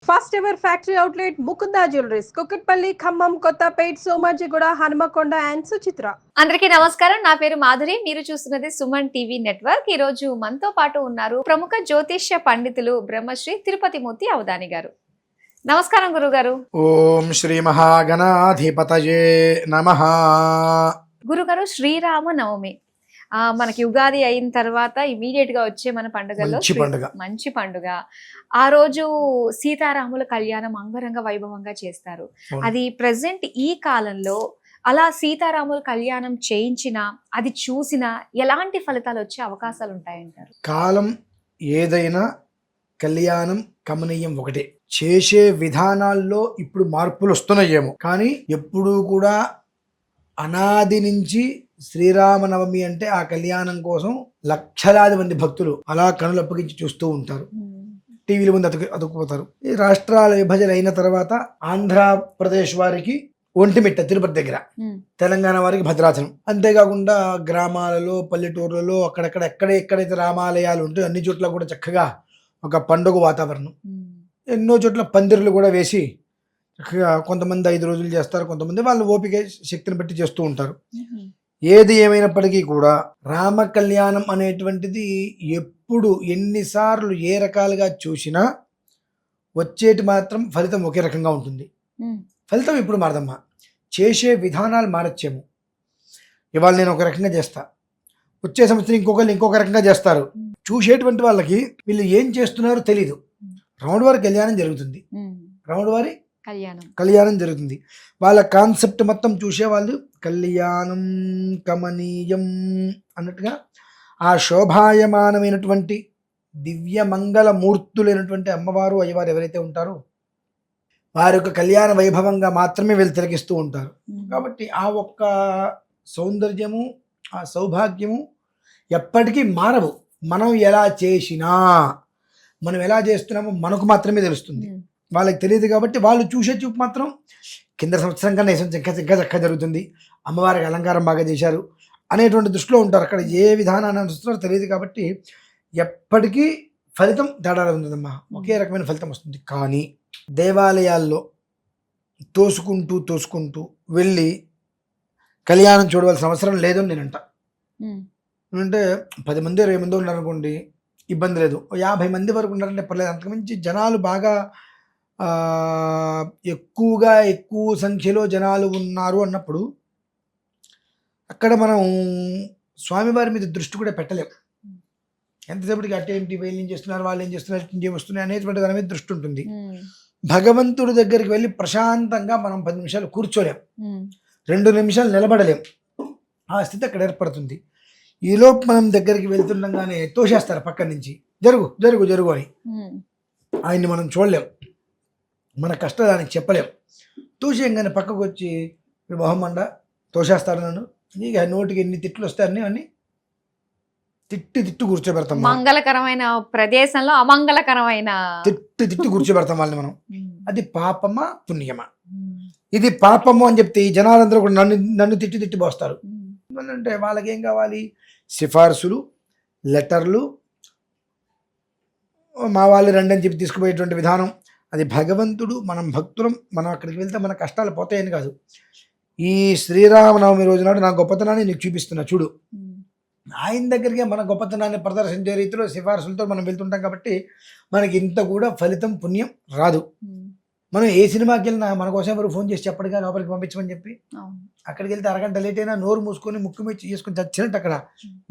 First ever factory outlet Mukunda jewelleries Kukatpally, Khammam, Kothapet, Somajiguda, Hanamkonda and Suchitra. అందరికీ నమస్కారం. నా పేరు మాధురి. మీరు చూస్తున్నది సుమన్ టీవీ నెట్వర్క్. ఈ రోజు మనతో పాటు ఉన్నారు ప్రముఖ జ్యోతిష్య పండితులు బ్రహ్మశ్రీ తిరుపతి మూర్తి అవధాని గారు. నమస్కారం గురుగారు. ఓం శ్రీ మహాగణాధిపతయే నమః. గురుగారు, శ్రీరామ నవమి మనకి ఉగాది అయిన తర్వాత ఇమీడియట్ గా వచ్చే మన పండుగల్లో మంచి పండుగ. ఆ రోజు సీతారాముల కళ్యాణం అంగరంగ వైభవంగా చేస్తారు. అది ప్రెసెంట్ ఈ కాలంలో అలా సీతారాముల కళ్యాణం చేయించినా అది చూసినా ఎలాంటి ఫలితాలు వచ్చే అవకాశాలు ఉంటాయంటారు? కాలం ఏదైనా కళ్యాణం కమనీయం ఒకటే. చేసే విధానాల్లో ఇప్పుడు మార్పులు వస్తున్నాయేమో, కానీ ఎప్పుడూ కూడా అనాది నుంచి శ్రీరామనవమి అంటే ఆ కళ్యాణం కోసం లక్షలాది మంది భక్తులు అలా కనులు అప్పగించి చూస్తూ ఉంటారు. టీవీల ముందు అతుక్కుపోతారు. ఈ రాష్ట్రాల విభజన అయిన తర్వాత ఆంధ్రప్రదేశ్ వారికి ఒంటిమిట్ట తిరుపతి దగ్గర, తెలంగాణ వారికి భద్రాచలం, అంతేకాకుండా గ్రామాలలో పల్లెటూర్లలో అక్కడక్కడ ఎక్కడైతే రామాలయాలు ఉంటాయో అన్ని చోట్ల కూడా చక్కగా ఒక పండుగ వాతావరణం. ఎన్నో చోట్ల పందిర్లు కూడా వేసి చక్కగా కొంతమంది 5 రోజులు చేస్తారు, కొంతమంది వాళ్ళ ఓపిక శక్తిని బట్టి చేస్తూ ఉంటారు. ఏది ఏమైనప్పటికీ కూడా రామ కళ్యాణం అనేటువంటిది ఎప్పుడు ఎన్నిసార్లు ఏ రకాలుగా చూసినా వచ్చేటి మాత్రం ఫలితం ఒకే రకంగా ఉంటుంది. ఫలితం ఇప్పుడు మారదమ్మా, చేసే విధానాలు మారచ్చేమో. ఇవాళ నేను ఒక రకంగా చేస్తా, వచ్చే సంవత్సరం ఇంకొకరు ఇంకొక రకంగా చేస్తారు. చూసేటువంటి వాళ్ళకి వీళ్ళు ఏం చేస్తున్నారో తెలీదు. రాముడి వారి కళ్యాణం జరుగుతుంది, రాముడి వారి కళ్యాణం జరుగుతుంది. వాళ్ళ కాన్సెప్ట్ మొత్తం చూసేవాళ్ళు కళ్యాణం కమనీయం అన్నట్టుగా ఆ శోభాయమానమైనటువంటి దివ్య మంగళ మూర్తులైనటువంటి అమ్మవారు అయ్యవారు ఎవరైతే ఉంటారో వారి యొక్క కళ్యాణ వైభవంగా మాత్రమే వీళ్ళు తిలకిస్తూ ఉంటారు. కాబట్టి ఆ ఒక్క సౌందర్యము ఆ సౌభాగ్యము ఎప్పటికీ మారవు. మనం ఎలా చేసినా, మనం ఎలా చేస్తున్నామో మనకు మాత్రమే తెలుస్తుంది, వాళ్ళకి తెలియదు. కాబట్టి వాళ్ళు చూసే చూపు మాత్రం కింద సంవత్సరం కన్నా ఇంకా చక్కగా జరుగుతుంది, అమ్మవారికి అలంకారం బాగా చేశారు అనేటువంటి దృష్టిలో ఉంటారు. అక్కడ ఏ విధానాన్ని అనుసరిస్తున్నారో తెలియదు. కాబట్టి ఎప్పటికీ ఫలితం తేడాలు ఉంటుందమ్మా, ఒకే రకమైన ఫలితం వస్తుంది. కానీ దేవాలయాల్లో తోసుకుంటూ వెళ్ళి కళ్యాణం చూడవలసిన అవసరం లేదని నేనంట. అంటే 10 మంది 20 మంది ఉన్నారనుకోండి, ఇబ్బంది లేదు. 50 మంది వరకు ఉన్నారంటే పర్లేదు. అంతకుమించి జనాలు బాగా ఎక్కువ సంఖ్యలో జనాలు ఉన్నారు అన్నప్పుడు అక్కడ మనం స్వామివారి మీద దృష్టి కూడా పెట్టలేము. ఎంతసేపటికి అటేంటి, వీళ్ళు ఏం చేస్తున్నారు, వాళ్ళు ఏం చేస్తున్నారు, ఏం వస్తున్నాయి అనేటువంటి దాని మీద దృష్టి ఉంటుంది. భగవంతుడి దగ్గరికి వెళ్ళి ప్రశాంతంగా మనం 10 నిమిషాలు కూర్చోలేం, 2 నిమిషాలు నిలబడలేం. ఆ స్థితి అక్కడ ఏర్పడుతుంది. ఈలోపు మనం దగ్గరికి వెళ్తుండగానే తోసేస్తారు పక్క నుంచి, జరుగు జరుగు జరుగు అని. ఆయన్ని మనం చూడలేం, మన కష్టాలు ఆయనకి చెప్పలేం. తోసేయంగానే పక్కకు వచ్చి మొహమ్మండ తోసేస్తాడు నన్ను, ఇక నోటికి ఎన్ని తిట్లు వస్తాయని అని తిట్టి కూర్చోబెడతాం. మంగళకరమైన ప్రదేశంలో అమంగళకరమైన తిట్టి కూర్చోబెడతాం వాళ్ళని మనం. అది పాపమా పుణ్యమా? ఇది పాపము అని చెప్తే ఈ జనాలందరూ కూడా నన్ను తిట్టి పోస్తారు. అంటే వాళ్ళకి ఏం కావాలి? సిఫార్సులు, లెటర్లు, మా వాళ్ళు రండి అని చెప్పి తీసుకుపోయేటువంటి విధానం. అది భగవంతుడు, మనం భక్తులం, మనం అక్కడికి వెళ్తే మన కష్టాలు పోతాయని కాదు. ఈ శ్రీరామనవమి రోజు నాడు నా గొప్పతనాన్ని నీకు చూపిస్తున్నా చూడు. ఆయన దగ్గరికి మన గొప్పతనాన్ని ప్రదర్శించే రీతిలో సిఫార్సులతో మనం వెళ్తుంటాం. కాబట్టి మనకి ఇంత కూడా ఫలితం పుణ్యం రాదు. మనం ఏ సినిమాకి వెళ్ళినా మన కోసం ఎవరు ఫోన్ చేసి చెప్పడుగా లోపలికి పంపించమని చెప్పి, అక్కడికి వెళ్తే అరగంట లేట్ అయినా నోరు మూసుకొని ముక్కు మీద చేసుకొని చచ్చినట్టు అక్కడ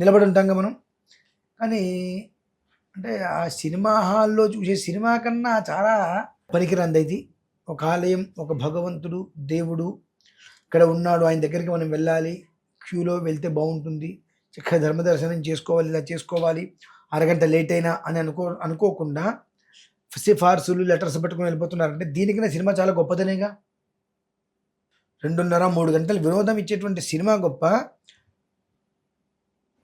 నిలబడి ఉంటాం మనం. కానీ అంటే ఆ సినిమా హాల్లో చూసే సినిమా కన్నా చాలా పనికిరంది ఇది. ఒక ఆలయం, ఒక భగవంతుడు, దేవుడు ఇక్కడ ఉన్నాడు, ఆయన దగ్గరికి మనం వెళ్ళాలి, క్యూలో వెళ్తే బాగుంటుంది, చక్కగా ధర్మ దర్శనం చేసుకోవాలి, ఇలా చేసుకోవాలి, అరగంట లేట్ అయినా అని అనుకోకుండా సిఫార్సులు, లెటర్స్ పెట్టుకుని వెళ్ళిపోతున్నారంటే దీనికన్నా సినిమా చాలా గొప్పదనేగా. 2.5-3 గంటలు వినోదం ఇచ్చేటువంటి సినిమా గొప్ప,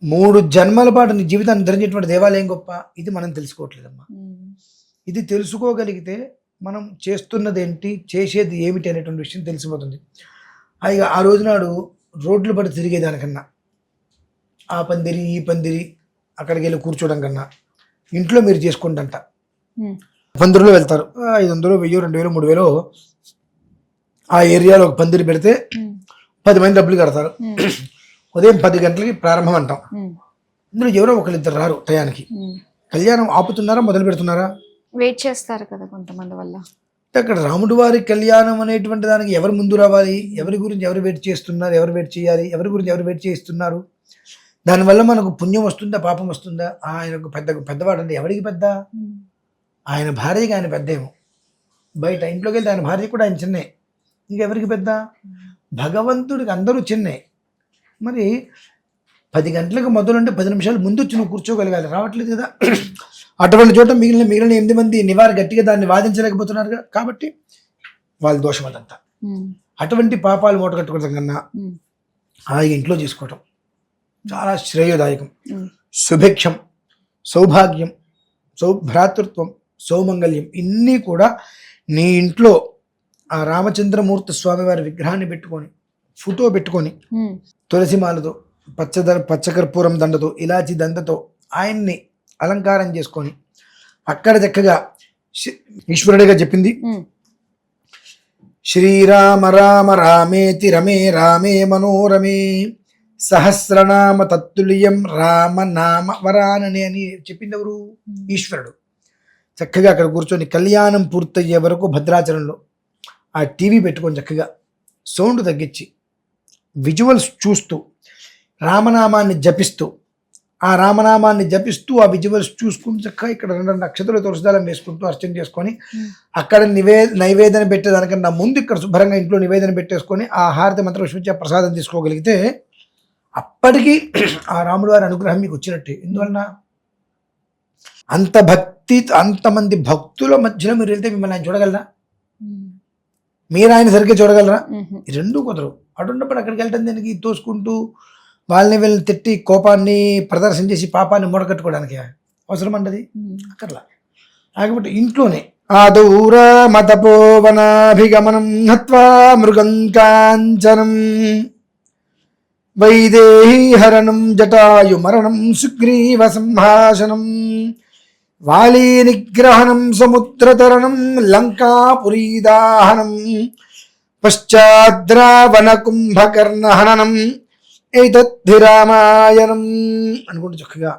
3 జన్మల పాటు నీ జీవితాన్ని ధరించేటువంటి దేవాలయం గొప్ప. ఇది మనం తెలుసుకోవట్లేదమ్మా. ఇది తెలుసుకోగలిగితే మనం చేస్తున్నది ఏంటి, చేసేది ఏమిటి అనేటువంటి విషయం తెలిసిపోతుంది. అయిగా ఆ రోజునాడు రోడ్లు పడి తిరిగేదానికన్నా, ఆ పందిరి ఈ పందిరి అక్కడికి వెళ్ళి కూర్చోవడం కన్నా ఇంట్లో మీరు చేసుకోండి అంట. పందిరిలో వెళ్తారు. 500, 1000, 2000, 3000 ఆ ఏరియాలో ఒక పందిరి పెడితే 10 మంది డబ్బులు కడతారు. ఉదయం 10 గంటలకి ప్రారంభం అంటాం. ఇందులో ఎవరో ఒకరిద్దరు రారు టయానికి. కళ్యాణం ఆపుతున్నారా, మొదలు పెడుతున్నారా? వెయిట్ చేస్తారు కదా కొంతమంది వల్ల. అక్కడ రాముడి వారి కళ్యాణం అనేటువంటి దానికి ఎవరు ముందు రావాలి, ఎవరి గురించి ఎవరు వెయిట్ చేస్తున్నారు, ఎవరు వెయిట్ చేయాలి, ఎవరి గురించి ఎవరు వెయిట్ చేస్తున్నారు, దానివల్ల మనకు పుణ్యం వస్తుందా పాపం వస్తుందా? ఆయనకు పెద్దవాడు అంటే ఎవరికి పెద్ద? ఆయన భార్యకి ఆయన పెద్దేమో, బయట ఇంట్లోకి వెళ్తే ఆయన భార్య కూడా ఆయన చిన్నే, ఇంకెవరికి పెద్ద? భగవంతుడికి అందరూ చిన్నే. మరి 10 గంటలకు మొదలుంటే 10 నిమిషాలు ముందు వచ్చి నువ్వు కూర్చోగలగాలి, రావట్లేదు కదా. అటువంటి చోట మిగిలిన 8 మంది నివారి గట్టిగా దాన్ని వాదించలేకపోతున్నారు కాబట్టి వాళ్ళ దోషం అదంతా. అటువంటి పాపాలు మూటగట్టుకోవడం కన్నా ఆ ఇంట్లో చేసుకోవటం చాలా శ్రేయోదాయకం. శుభేక్షం, సౌభాగ్యం, సౌభ్రాతృత్వం, సౌమంగళ్యం ఇన్ని కూడా నీ ఇంట్లో ఆ రామచంద్రమూర్తి స్వామి వారి విగ్రహాన్ని పెట్టుకొని, ఫోటో పెట్టుకొని, తులసిమాలతో, పచ్చకర్పూరం దండతో, ఇలాచి దండతో ఆయన్ని అలంకారం చేసుకొని అక్కడ చక్కగా ఈశ్వరుడిగా చెప్పింది శ్రీరామ రామ రామేతి రమే రామే మనోరమే సహస్రనామ తత్తుల్యం రామ నామ వరానని అని చెప్పింది ఎవరు? ఈశ్వరుడు. చక్కగా అక్కడ కూర్చొని కళ్యాణం పూర్తయ్యే వరకు భద్రాచలంలో ఆ టీవీ పెట్టుకొని చక్కగా సౌండ్ తగ్గించి విజువల్స్ చూస్తూ రామనామాన్ని జపిస్తూ ఆ రామనామాన్ని జపిస్తూ ఆ విజువల్స్ చూసుకుంటూ చక్కగా ఇక్కడ 2 నక్షత్రాలు తులసిదళం వేసుకుంటూ అర్చన చేసుకొని అక్కడ నైవేదన పెట్టేదానికన్నా ముందు ఇక్కడ శుభ్రంగా ఇంట్లో నివేదన పెట్టేసుకొని ఆ హారతి మంత్రం విశ్వచ ప్రసాదం తీసుకోగలిగితే అప్పటికి ఆ రాముడు వారి అనుగ్రహం మీకు వచ్చినట్టే. ఎందువలన అంత భక్తి, అంతమంది భక్తుల మధ్యలో మీరు వెళ్తే మిమ్మల్ని ఆయన చూడగలరా? మీరు ఆయన సరిగ్గా చూడగలరా? ఈ రెండు కుదరవు. అటున్నప్పుడు అక్కడికి వెళ్ళటం దానికి తోసుకుంటూ వీళ్ళని తిట్టి కోపాన్ని ప్రదర్శన చేసి పాపాన్ని మూడకట్టుకోవడానికి అవసరం అంటది అక్కర్లా. కాబట్టి ఇంట్లోనే ఆదౌర మతపోవనాభిగమనం హత్వా మృగం కాంచనం వైదేహీ హరణం జటాయు మరణం సుగ్రీవ సంభాషణం వాలీ నిగ్రహణం సముద్రతరణం లంకాపురీదాహనం పశ్చాద్రావణ కుంభకర్ణ హననం ఏతద్ధి రామాయణం అనుకుంటూ చక్కగా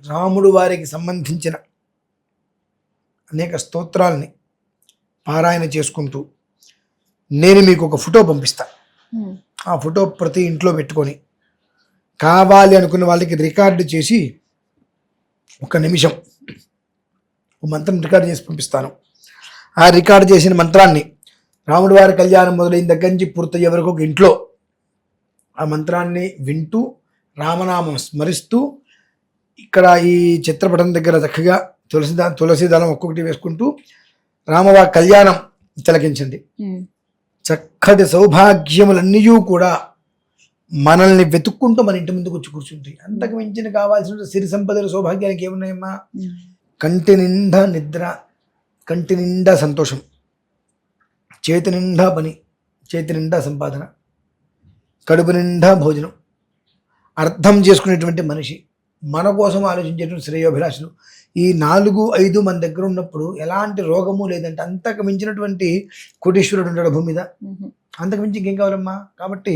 రాముడు వారికి సంబంధించిన అనేక స్తోత్రాలని పారాయణ చేసుకుంటూ నేను మీకు ఒక ఫోటో పంపిస్తా. ఆ ఫోటో ప్రతి ఇంట్లో పెట్టుకొని కావాలి అనుకున్న వాళ్ళకి రికార్డు చేసి 1 నిమిషం మంత్రం రికార్డు చేసి పంపిస్తాను. ఆ రికార్డు చేసిన మంత్రాన్ని రాముడి వారి కళ్యాణం మొదలైన దగ్గర నుంచి పూర్తయ్యే వరకు ఒక ఇంట్లో ఆ మంత్రాన్ని వింటూ రామనామం స్మరిస్తూ ఇక్కడ ఈ చిత్రపటం దగ్గర చక్కగా తులసి దళం ఒక్కొక్కటి వేసుకుంటూ రామవారి కళ్యాణం తిలకించండి. చక్కటి సౌభాగ్యములన్నీ కూడా మనల్ని వెతుక్కుంటూ మన ఇంటి ముందుకు వచ్చి కూర్చుంటాయి. అంతకు మించిన కావాల్సిన సిరి సంపదలు సౌభాగ్యానికి ఏమున్నాయమ్మా? కంటి నిండా నిద్ర, కంటి నిండా సంతోషం, చేతి నిండా పని, చేతి నిండా సంపాదన, కడుపు నిండా భోజనం, అర్థం చేసుకునేటువంటి మనిషి, మన కోసం ఆలోచించేటువంటి శ్రేయోభిలాషులు, ఈ 4-5 మన దగ్గర ఉన్నప్పుడు ఎలాంటి రోగము లేదంటే అంతకు మించినటువంటి కోటీశ్వరుడు ఉంటాడు భూమి మీద. అంతకు మించి ఇంకేం కావాలమ్మా? కాబట్టి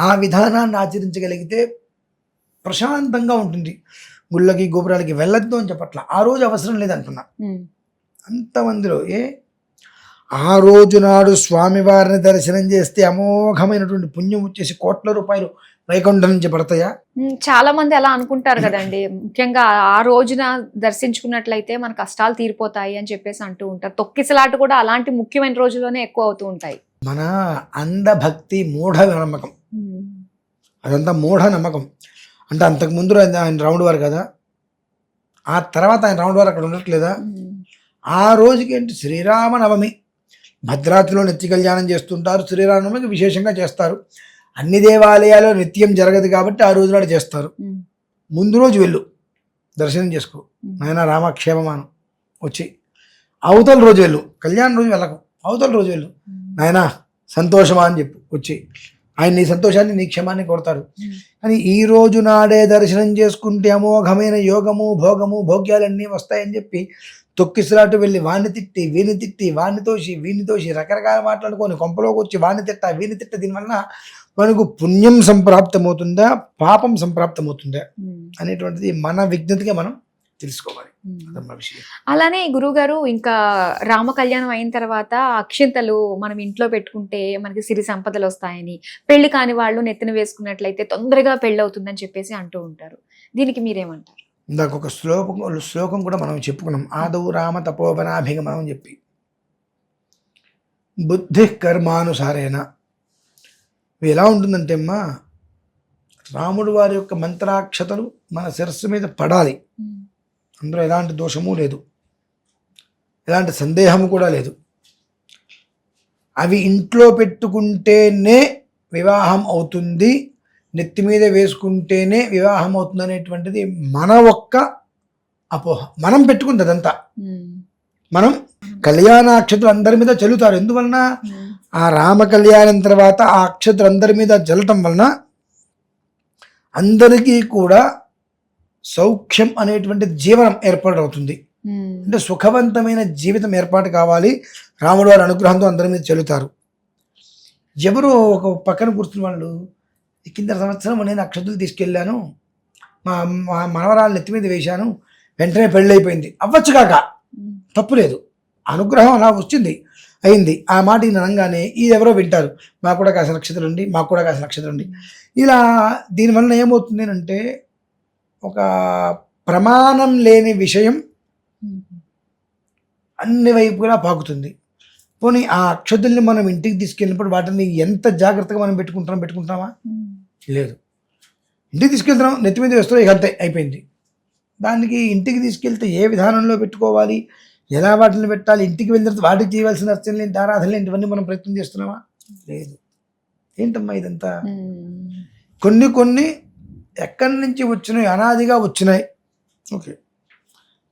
ఆ విధానాన్ని ఆచరించగలిగితే ప్రశాంతంగా ఉంటుంది. గుళ్ళకి గోపురాలకి వెళ్ళొద్దు అని చెప్పట్లా, ఆ రోజు అవసరం లేదంటున్నా. అంతమందిలో ఆ రోజు నాడు స్వామివారిని దర్శనం చేస్తే అమోఘమైనటువంటి పుణ్యం వచ్చేసి కోట్ల రూపాయలు వైకుంఠం నుంచి పడతాయా? చాలా మంది అలా అనుకుంటారు కదండి. ముఖ్యంగా ఆ రోజున దర్శించుకున్నట్లయితే మన కష్టాలు తీరిపోతాయి అని చెప్పేసి అంటూ ఉంటారు. తొక్కిసలాట కూడా అలాంటి ముఖ్యమైన రోజుల్లోనే ఎక్కువ అవుతూ ఉంటాయి. మన అంధభక్తి, మూఢ నమ్మకం, అదంతా మూఢ నమ్మకం. అంటే అంతకుముందు ఆయన రాముడు వారు కదా, ఆ తర్వాత ఆయన రాముడు వారు అక్కడ ఉండట్లేదా? ఆ రోజుకి ఏంటి శ్రీరామనవమి, భద్రాద్రిలో నిత్య కళ్యాణం చేస్తుంటారు. శ్రీరామనవమికి విశేషంగా చేస్తారు. అన్ని దేవాలయాల్లో నిత్యం జరగదు కాబట్టి ఆ రోజు నాడు చేస్తారు. ముందు రోజు వెళ్ళు, దర్శనం చేసుకో, నాయన రామక్షేమమాను వచ్చి. అవతల రోజు వెళ్ళు, కళ్యాణం రోజు వెళ్ళకు, అవతల రోజు వెళ్ళు, నాయన సంతోషమా అని చెప్పు వచ్చి. ఆయన నీ సంతోషాన్ని నీ క్షేమాన్ని కోరుతారు. కానీ ఈ రోజు నాడే దర్శనం చేసుకుంటే అమోఘమైన యోగము భోగము భోగ్యాలన్నీ వస్తాయని చెప్పి తొక్కిసలాటు వెళ్ళి వాణ్ణి తిట్టి వాణ్ణి తోసి రకరకాల మాట్లాడుకొని కొంపలోకి వచ్చి వాణ్ణి తిట్ట దీనివల్ల మనకు పుణ్యం సంప్రాప్తమవుతుందా పాపం సంప్రాప్తమవుతుందా అనేటువంటిది మన విజ్ఞతగా మనం తెలుసుకోవాలి. అదమ్మా విషయం. అలానే గురువుగారు ఇంకా రామ కళ్యాణం అయిన తర్వాత అక్షింతలు మనం ఇంట్లో పెట్టుకుంటే మనకి సిరి సంపదలు వస్తాయని, పెళ్లి కాని వాళ్ళు నెత్తిన వేసుకున్నట్లయితే తొందరగా పెళ్లి అవుతుందని చెప్పేసి అంటూ ఉంటారు. దీనికి మీరేమంటారు? ఇందాక ఒక శ్లోకం కూడా మనం చెప్పుకున్నాం, ఆదౌ రామ తపోవనాభిగమనం అని చెప్పి. బుద్ధి కర్మానుసారేణ ఇవి ఎలా ఉంటుందంటే అమ్మా, రాముడు వారి యొక్క మంత్రాక్షతలు మన శిరస్సు మీద పడాలి. అందులో ఎలాంటి దోషము లేదు, ఎలాంటి సందేహము కూడా లేదు. అవి ఇంట్లో పెట్టుకుంటేనే వివాహం అవుతుంది, నెత్తి మీద వేసుకుంటేనే వివాహం అవుతుంది అనేటువంటిది మన ఒక్క అపోహ. మనం పెట్టుకుంది అదంతా. మనం కళ్యాణ అక్షతలు అందరి మీద చల్లుతారు. ఎందువలన? ఆ రామ కళ్యాణం తర్వాత ఆ అక్షతలు అందరి మీద చల్లటం వలన అందరికీ కూడా సౌఖ్యం అనేటువంటి జీవనం ఏర్పాటవుతుంది. అంటే సుఖవంతమైన జీవితం ఏర్పాటు కావాలి. రాముడు వారి అనుగ్రహంతో అందరి మీద చెల్లుతారు. ఎవరు ఒక పక్కన కూర్చున్న వాళ్ళు, కింద సంవత్సరం నేను అక్షతలు తీసుకెళ్ళాను, మా మనవరాలు నెత్తి మీద వేశాను, వెంటనే పెళ్ళి అయిపోయింది, అవ్వచ్చు కాక తప్పు లేదు. అనుగ్రహం అలా వచ్చింది, అయింది. ఆ మాట అనగానే ఇది ఎవరో వింటారు, మాకు కూడా కాసిన నక్షత్రం ఉండి, మాకు కూడా కాసిన నక్షత్రం ఉండి. ఇలా దీనివల్ల ఏమవుతుంది అంటే ఒక ప్రమాణం లేని విషయం అన్ని వైపులా పాకుతుంది. పోనీ ఆ అక్షతుల్ని మనం ఇంటికి తీసుకెళ్ళినప్పుడు వాటిని ఎంత జాగ్రత్తగా మనం పెట్టుకుంటామా? లేదు. ఇంటికి తీసుకెళ్తున్నాం, నెత్తి మీద వేస్తున్నాం, ఇక అంతే అయిపోయింది. దానికి ఇంటికి తీసుకెళ్తే ఏ విధానంలో పెట్టుకోవాలి, ఎలా వాటిని పెట్టాలి, ఇంటికి వెళ్ళిన తర్వాత వాటికి చేయవలసిన అర్చనలు ఏంటి, ఆరాధనలు ఏంటి, ఇవన్నీ మనం ప్రయత్నం చేస్తున్నామా? లేదు. ఏంటమ్మా ఇదంతా? కొన్ని ఎక్కడి నుంచి వచ్చినాయి, అనాదిగా వచ్చినాయి. ఓకే,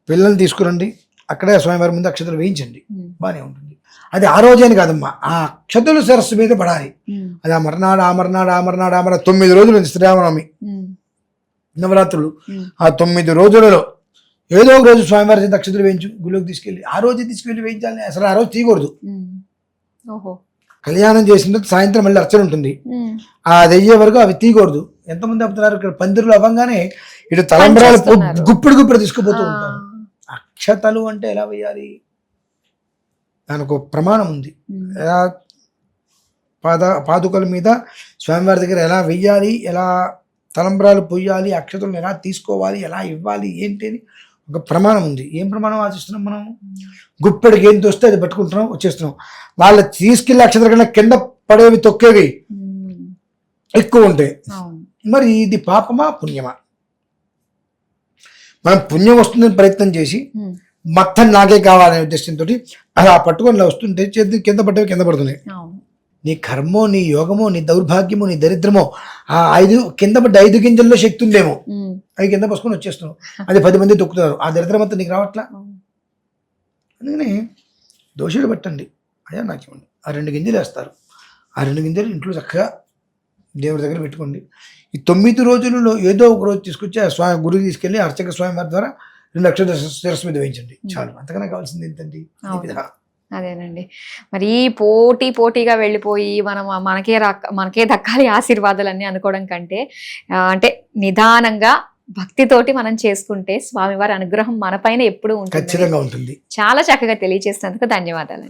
పిల్లల్ని తీసుకురండి, అక్కడే స్వామివారి ముందు అక్షతలు వేయించండి, బాగానే ఉంటుంది. అది ఆ రోజేని కాదమ్మా, ఆ అక్షతలు శిరస్సు మీద పడాలి. అది ఆ మర్నాడు 9 రోజులు ఉంది శ్రీరామనవమి, నవరాత్రులు. ఆ 9 రోజులలో ఏదో ఒక రోజు స్వామివారి చేత అక్షతలు వేయించు, గుళ్ళోకి తీసుకెళ్ళి ఆ రోజు తీసుకెళ్ళి వేయించాలి. అసలు ఆ రోజు తీయకూడదు. కళ్యాణం చేసిన తర్వాత సాయంత్రం మళ్ళీ అర్చన ఉంటుంది, అది అయ్యే వరకు అవి తీయకూడదు. ఎంతమంది అప్పుతున్నారు, ఇక్కడ పందిరులు అవ్వగానే ఇటు తలంబరాలు గుప్పుడు తీసుకుపోతూ ఉంటారు. అక్షతలు అంటే ఎలా వేయాలి, దానికి ఒక ప్రమాణం ఉంది. ఎలా పాదుకల మీద స్వామివారి దగ్గర ఎలా వెయ్యాలి, ఎలా తలంబరాలు పొయ్యాలి, అక్షతలను ఎలా తీసుకోవాలి, ఎలా ఇవ్వాలి ఏంటి అని ఒక ప్రమాణం ఉంది. ఏం ప్రమాణం ఆచరిస్తున్నాం మనం? గుప్పెడికి ఏం తోస్తే అది పట్టుకుంటున్నాం, వచ్చేస్తున్నాం. వాళ్ళ తీసుకెళ్ళి అక్షతల కన్నా కింద పడేవి తొక్కేవి ఎక్కువ ఉంటాయి. మరి ఇది పాపమా పుణ్యమా? మనం పుణ్యం వస్తుందని ప్రయత్నం చేసి మొత్తం నాకే కావాలనే ఉద్దేశంతో అలా పట్టుకొని వస్తుంటే చేతి కింద పట్టేవి కింద పడుతున్నాయి. నీ కర్మో, నీ యోగమో, నీ దౌర్భాగ్యమో, నీ దరిద్రమో, ఆ 5 కింద పడ్డ 5 గింజల్లో శక్తి ఉందేమో, అవి కింద పసుకొని వచ్చేస్తున్నావు. అది 10 మంది తొక్కుతున్నారు, ఆ దరిద్రం అంతా నీకు రావట్లా. అందుకని దోషులు పట్టండి, అయ్యా నాకు ఇవ్వండి. ఆ 2 గింజలు వేస్తారు, ఆ 2 గింజలు ఇంట్లో చక్కగా దేవుడి దగ్గర పెట్టుకోండి. ఈ 9 రోజులలో ఏదో ఒక రోజు తీసుకొచ్చి ఆ స్వామి గుడికి తీసుకెళ్ళి అర్చక స్వామి వారి ద్వారా 2 అక్షతలు శిరస్సు మీద వేయించండి, చాలు. అంతకన్నా కావాల్సింది ఏంటండి? అదేనండి. మరి పోటీగా వెళ్ళిపోయి మనం మనకే దక్కాలి ఆశీర్వాదాలన్నీ అనుకోవడం కంటే అంటే నిదానంగా భక్తితోటి మనం చేసుకుంటే స్వామివారి అనుగ్రహం మన పైన ఎప్పుడూ ఉంటుంది. ఖచ్చితంగా ఉంటుంది. చాలా చక్కగా తెలియజేసినందుకు ధన్యవాదాలు.